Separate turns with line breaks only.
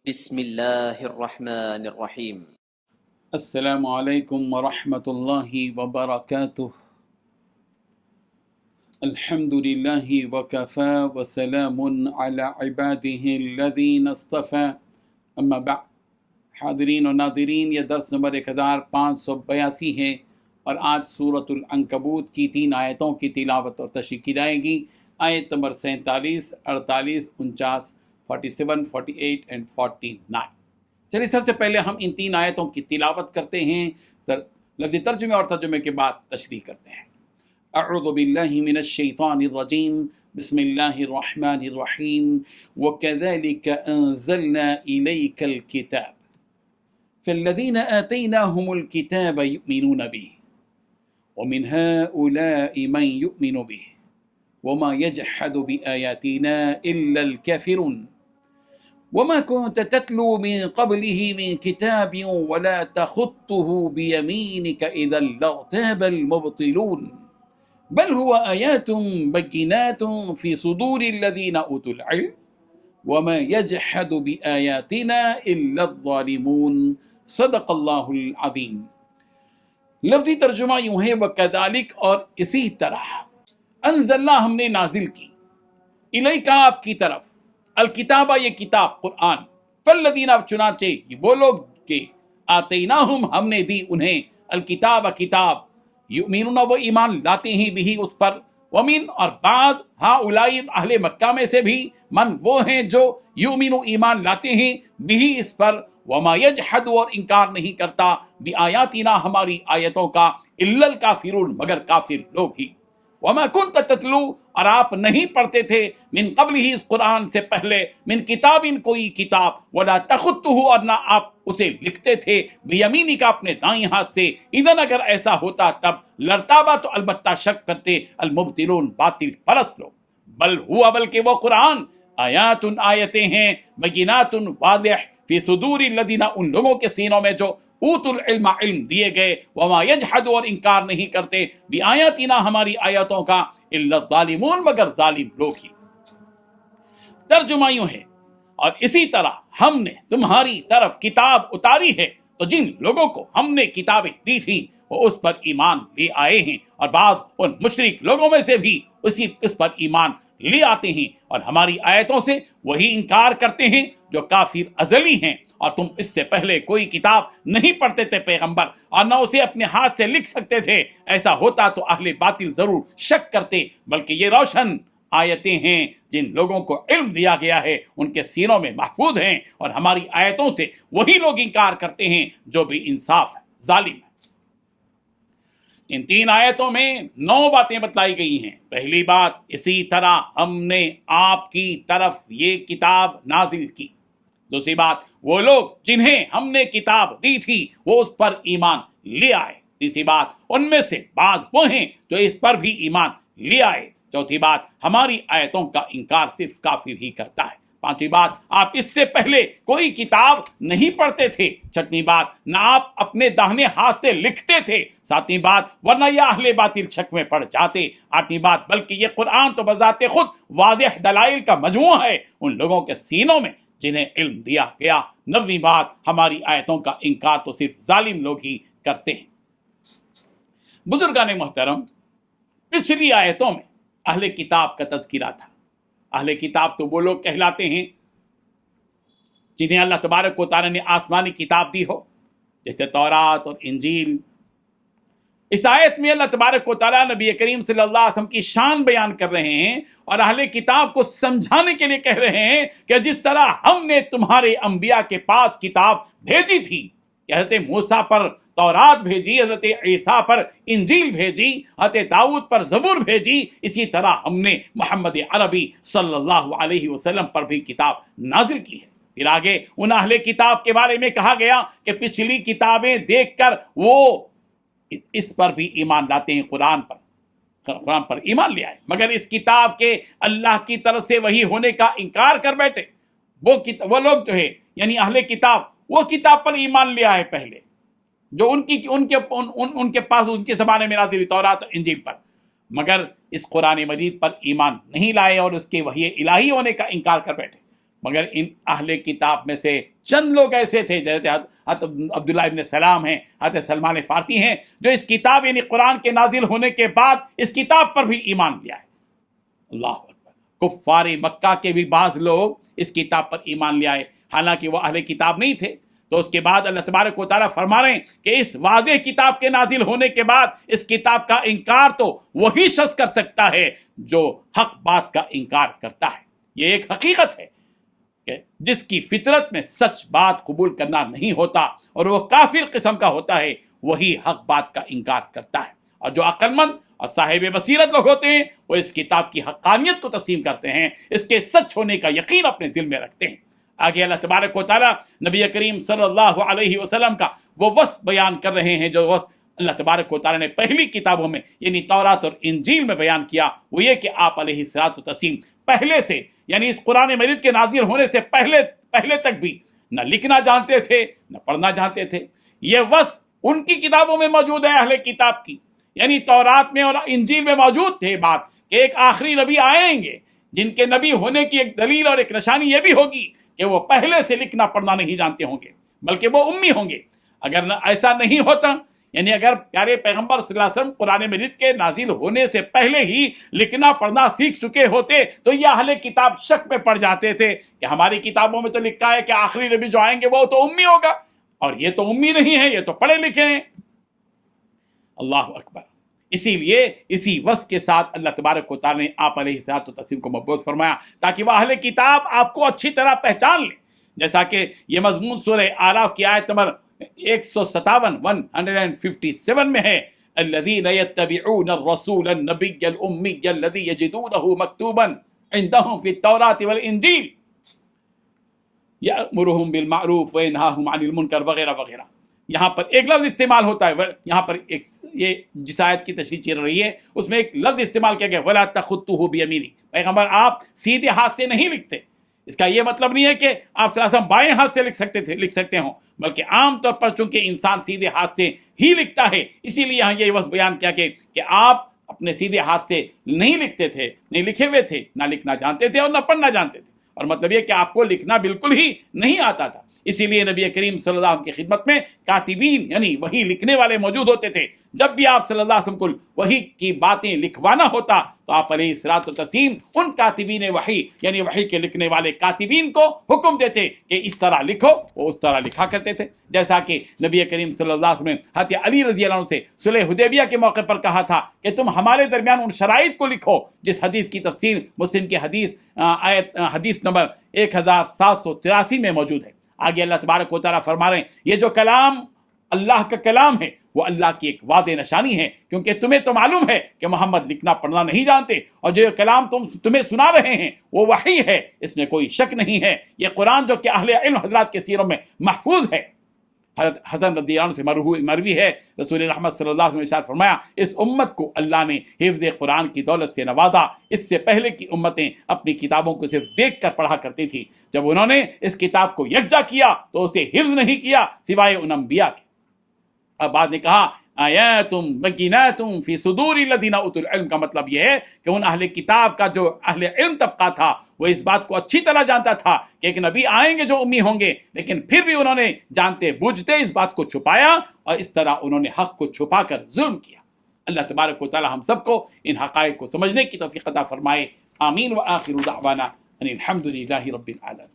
بسم اللہ الرحمن الرحیم۔
السلام علیکم ورحمۃ اللہ وبرکاتہ۔ الحمد للہ وکفی وسلام علی عباده الذین اصطفی، اما بعد۔ حاضرین و ناظرین، یہ درس نمبر 1582 ہے اور آج سورۃ العنکبوت کی 3 آیتوں کی تلاوت اور تشریح کی جائے گی۔ آیت نمبر 47، 48، 49، 47، 48 and 49۔ چلیے سب سے پہلے ہم ان 3 آیتوں کی تلاوت کرتے ہیں، لفظی ترجمے اور ترجمے کے بعد تشریح کرتے ہیں۔ اعوذ باللہ من الشیطان الرجیم، بسم اللہ الرحمن الرحیم۔ وَكَذَلِكَ أَنزَلْنَا إِلَيْكَ الْكِتَابَ فَالَّذِينَ آتَيْنَاهُمُ الْكِتَابَ يُؤْمِنُونَ بِهِ وَمِنْ هَؤُلَاءِ مَنْ يُؤْمِنُ بِهِ وَمَا يَجْحَدُ بِآيَاتِنَا إِلَّا الْكَافِرُونَ وَمَا كُنْتَ تَتْلُو مِنْ قَبْلِهِ مِنْ كِتَابٍ وَلَا تَخُطُّهُ بِيَمِينِكَ إِذًا لَارْتَابَ الْمُبْطِلُونَ بل هو آيات بينات في صدور الذين أوتوا العلم وما يجحد بآياتنا إلا الظالمون۔ صدق اللہ العظیم۔ لفظی ترجمہ یوں ہے، وَكَذَلِكَ، اور اسی طرح، انزلنا، ہم نے نازل کی، الیک، آپ کی طرف، الکتابہ، یہ کتاب قرآن، فالذین، اب چنانچہ یہ وہ لوگ کہ آتیناہم، ہم نے دی انہیں، الکتاب، کتاب، یؤمنون، وہ ایمان لاتے ہیں، بھی اس پر، ومن، اور بعض، ہؤلاء، اہل مکہ میں سے بھی، من، وہ ہیں جو یؤمنو، ایمان لاتے ہیں، بھی اس پر، وما یجحد، اور انکار نہیں کرتا، بآیاتنا، ہماری آیتوں کا، الا الکافرون، مگر کافر لوگ ہی۔ وما كنت تتلو، اور آپ نہیں پڑھتے تھے، من قبل ہی، اس قرآن سے پہلے، من کتاب، کوئی کتاب، ولا تخطہ، اور نہ آپ اسے لکھتے تھے، بیمینک، اپنے دائیں ہاتھ سے، اذن، اگر ایسا ہوتا تب، لرتابا، تو البتہ شک کرتے، المبطلون، باطل پرست لوگ، بل ہوا، بلکہ وہ قرآن، آیات، آیتیں ہیں، بینات، واضح، فی صدور الذین، ان لوگوں کے سینوں میں جو اوت العلم، علم دیے گئے، وما یجحد، اور انکار نہیں کرتے، بآیاتنا، ہماری آیتوں کا، الا الظالمون، مگر ظالم لوگ ہی۔ ترجمہ یوں ہے، اور اسی طرح ہم نے تمہاری طرف کتاب اتاری ہے، تو جن لوگوں کو ہم نے کتابیں دی تھیں وہ اس پر ایمان لے آئے ہیں، اور بعض ان مشرک لوگوں میں سے بھی اس پر ایمان لے آتے ہیں، اور ہماری آیتوں سے وہی انکار کرتے ہیں جو کافر ازلی ہیں۔ اور تم اس سے پہلے کوئی کتاب نہیں پڑھتے تھے پیغمبر، اور نہ اسے اپنے ہاتھ سے لکھ سکتے تھے، ایسا ہوتا تو اہل باطل ضرور شک کرتے، بلکہ یہ روشن آیتیں ہیں، جن لوگوں کو علم دیا گیا ہے ان کے سینوں میں محفوظ ہیں، اور ہماری آیتوں سے وہی لوگ انکار کرتے ہیں جو بھی انصاف ہے، ظالم ہے۔ ان 3 آیتوں میں 9 باتیں بتلائی گئی ہیں۔ پہلی بات، اسی طرح ہم نے آپ کی طرف یہ کتاب نازل کی۔ دوسری بات، وہ لوگ جنہیں ہم نے کتاب دی تھی وہ اس پر ایمان لے آئے۔ تیسری بات، ان میں سے بعض وہ ہیں جو اس پر بھی ایمان لے آئے۔ چوتھی بات، ہماری آیتوں کا انکار صرف کافر ہی کرتا ہے۔ پانچویں بات، آپ اس سے پہلے کوئی کتاب نہیں پڑھتے تھے۔ چھٹویں بات، نہ آپ اپنے داہنے ہاتھ سے لکھتے تھے۔ ساتویں بات، ورنہ یہ اہل باطل شک میں پڑ جاتے۔ آٹھویں بات، بلکہ یہ قرآن تو بذات خود واضح دلائل کا مجموعہ ہے ان لوگوں کے سینوں میں جنہیں علم دیا گیا۔ نویں بات، ہماری آیتوں کا انکار تو صرف ظالم لوگ ہی کرتے ہیں۔ بزرگان محترم، پچھلی آیتوں میں اہل کتاب کا تذکرہ تھا۔ اہل کتاب تو وہ لوگ کہلاتے ہیں جنہیں اللہ تبارک و تعالیٰ نے آسمانی کتاب دی ہو، جیسے تورات اور انجیل۔ اس آیت میں اللہ تبارک و تعالیٰ نبی کریم صلی اللہ علیہ وسلم کی شان بیان کر رہے ہیں، اور اہل کتاب کو سمجھانے کے لیے کہہ رہے ہیں کہ جس طرح ہم نے تمہارے انبیاء کے پاس کتاب بھیجی تھی، حضرت موسیٰ پر تورات بھیجی، حضرت عیسیٰ پر انجیل بھیجی، حضرت داؤد پر زبور بھیجی، اسی طرح ہم نے محمد عربی صلی اللہ علیہ وسلم پر بھی کتاب نازل کی ہے۔ پھر آگے ان اہل کتاب کے بارے میں کہا گیا کہ پچھلی کتابیں دیکھ کر وہ اس پر بھی ایمان لاتے ہیں، قرآن پر ایمان لے آئے، مگر اس کتاب کے اللہ کی طرف سے وحی ہونے کا انکار کر بیٹھے۔ وہ لوگ جو ہے یعنی اہل کتاب، وہ کتاب پر ایمان لے آئے پہلے جو ان کے پاس ان کے زمانے میں نازل تورات اور انجیل پر، مگر اس قرآن مجید پر ایمان نہیں لائے اور اس کے وحی الہی ہونے کا انکار کر بیٹھے۔ مگر ان اہل کتاب میں سے چند لوگ ایسے تھے جیسے حضرت عبداللہ ابن سلام ہیں، حضرت سلمان فارسی ہیں، جو اس کتاب یعنی قرآن کے نازل ہونے کے بعد اس کتاب پر بھی ایمان لیا ہے۔ اللہ اکبر، کفار مکہ کے بھی بعض لوگ اس کتاب پر ایمان لے آئے، حالانکہ وہ اہل کتاب نہیں تھے۔ تو اس کے بعد اللہ تبارک و تعالیٰ فرما رہے ہیں کہ اس واضح کتاب کے نازل ہونے کے بعد اس کتاب کا انکار تو وہی شخص کر سکتا ہے جو حق بات کا انکار کرتا ہے۔ یہ ایک حقیقت ہے کہ جس کی فطرت میں سچ بات قبول کرنا نہیں ہوتا اور وہ کافر قسم کا ہوتا ہے، وہی حق بات کا انکار کرتا ہے۔ اور جو عقل مند اور صاحب بصیرت لوگ ہوتے ہیں وہ اس کتاب کی حقانیت کو تسلیم کرتے ہیں، اس کے سچ ہونے کا یقین اپنے دل میں رکھتے ہیں۔ آگے اللہ تبارک و تعالیٰ نبی کریم صلی اللہ علیہ وسلم کا وہ وصف بیان کر رہے ہیں جو وصف اللہ تبارک و تعالیٰ نے پہلی کتابوں میں یعنی تورات اور انجیل میں بیان کیا، وہ یہ کہ آپ علیہ الصلوۃ والتسلیم پہلے سے یعنی اس قرآن مجید کے نازل ہونے سے پہلے تک بھی نہ لکھنا جانتے تھے نہ پڑھنا جانتے تھے۔ یہ وصف ان کی کتابوں میں موجود ہے، اہل کتاب کی، یعنی تورات میں اور انجیل میں موجود تھے بات کہ ایک آخری نبی آئیں گے جن کے نبی ہونے کی ایک دلیل اور ایک نشانی یہ بھی ہوگی کہ وہ پہلے سے لکھنا پڑھنا نہیں جانتے ہوں گے، بلکہ وہ امی ہوں گے۔ اگر ایسا نہیں ہوتا، یعنی اگر پیارے پیغمبر صلی اللہ علیہ وسلم قرآن مجید کے نازل ہونے سے پہلے ہی لکھنا پڑھنا سیکھ چکے ہوتے تو یہ اہل کتاب شک میں پڑ جاتے تھے کہ ہماری کتابوں میں تو لکھا ہے کہ آخری نبی جو آئیں گے وہ تو امی ہوگا، اور یہ تو امی نہیں ہے، یہ تو پڑھے لکھے ہیں۔ اللہ اکبر۔ اسی لیے اسی وصف کے ساتھ اللہ تبارک و تعالیٰ نے آپ علیہ الصلوۃ والتسلیم کو مبعوث فرمایا تاکہ وہ اہل کتاب آپ کو اچھی طرح پہچان لیں، جیسا کہ یہ مضمون سورہ اعراف کی آیت نمبر 157 میں ہے، الذین یتبعون الرسول النبی الامی الذی یجدونه مکتوبا عندهم فی التوراۃ والانجیل یأمرهم بالمعروف وینہاہم عن المنکر وغیرہ وغیرہ۔ یہاں پر ایک لفظ استعمال ہوتا ہے، یہاں پر یہ جس آیت کی تشریح چل رہی ہے اس میں ایک لفظ استعمال کیا گیا وَلَا تَخُطُّهُ بِيَمِينِهِ، پیغمبر آپ سیدھے ہاتھ سے نہیں لکھتے۔ اس کا یہ مطلب نہیں ہے کہ آپ صلی اللہ علیہ وسلم بائیں ہاتھ سے لکھ سکتے ہوں، بلکہ عام طور پر چونکہ انسان سیدھے ہاتھ سے ہی لکھتا ہے، اسی لیے یہاں یہ وصف بیان کیا کہ آپ اپنے سیدھے ہاتھ سے نہیں لکھتے تھے، نہیں لکھے ہوئے تھے، نہ لکھنا جانتے تھے اور نہ پڑھنا جانتے تھے، اور مطلب یہ کہ آپ کو لکھنا بالکل ہی نہیں آتا تھا۔ اسی لیے نبی کریم صلی اللہ علیہ وسلم کی خدمت میں کاتبین یعنی وحی لکھنے والے موجود ہوتے تھے۔ جب بھی آپ صلی اللہ علیہ وسلم کو وحی کی باتیں لکھوانا ہوتا تو آپ علیہ الصلوۃ والتسلیم ان کاتبین وحی یعنی وحی کے لکھنے والے کاتبین کو حکم دیتے کہ اس طرح لکھو، وہ اس طرح لکھا کرتے تھے، جیسا کہ نبی کریم صلی اللہ علیہ وسلم نے حضرت علی رضی اللہ عنہ سے صلح حدیبیہ کے موقع پر کہا تھا کہ تم ہمارے درمیان ان شرائط کو لکھو جس حدیث کی تفسیر مسلم کی حدیث نمبر 1783 میں موجود ہے۔ آگے اللہ تبارک و تعالیٰ فرما رہے ہیں یہ جو کلام اللہ کا کلام ہے وہ اللہ کی ایک واضح نشانی ہے، کیونکہ تمہیں تو معلوم ہے کہ محمد لکھنا پڑھنا نہیں جانتے، اور جو کلام تمہیں سنا رہے ہیں وہ وحی ہے، اس میں کوئی شک نہیں ہے۔ یہ قرآن جو کہ اہل علم حضرات کے سیروں میں محفوظ ہے، حضرت حسن رضی اللہ عنہ سے مروی ہے، رسول رحمت صلی اللہ علیہ وسلم نے ارشاد فرمایا اس امت کو اللہ نے حفظ قرآن کی دولت سے نوازا۔ اس سے پہلے کی امتیں اپنی کتابوں کو صرف دیکھ کر پڑھا کرتی تھی، جب انہوں نے اس کتاب کو یکجا کیا تو اسے حفظ نہیں کیا سوائے ان انبیاء کے۔ اب بعد نے کہا آیاتم بیناتم فی صدور الذین اوتوا العلم، کا مطلب یہ ہے کہ ان اہل کتاب کا جو اہل علم طبقہ تھا وہ اس بات کو اچھی طرح جانتا تھا کہ ایک نبی آئیں گے جو امی ہوں گے، لیکن پھر بھی انہوں نے جانتے بوجھتے اس بات کو چھپایا، اور اس طرح انہوں نے حق کو چھپا کر ظلم کیا۔ اللہ تبارک و تعالی ہم سب کو ان حقائق کو سمجھنے کی توفیق عطا فرمائے۔ آمین۔ وآخر دعوانا ان الحمد للہ رب العالمین۔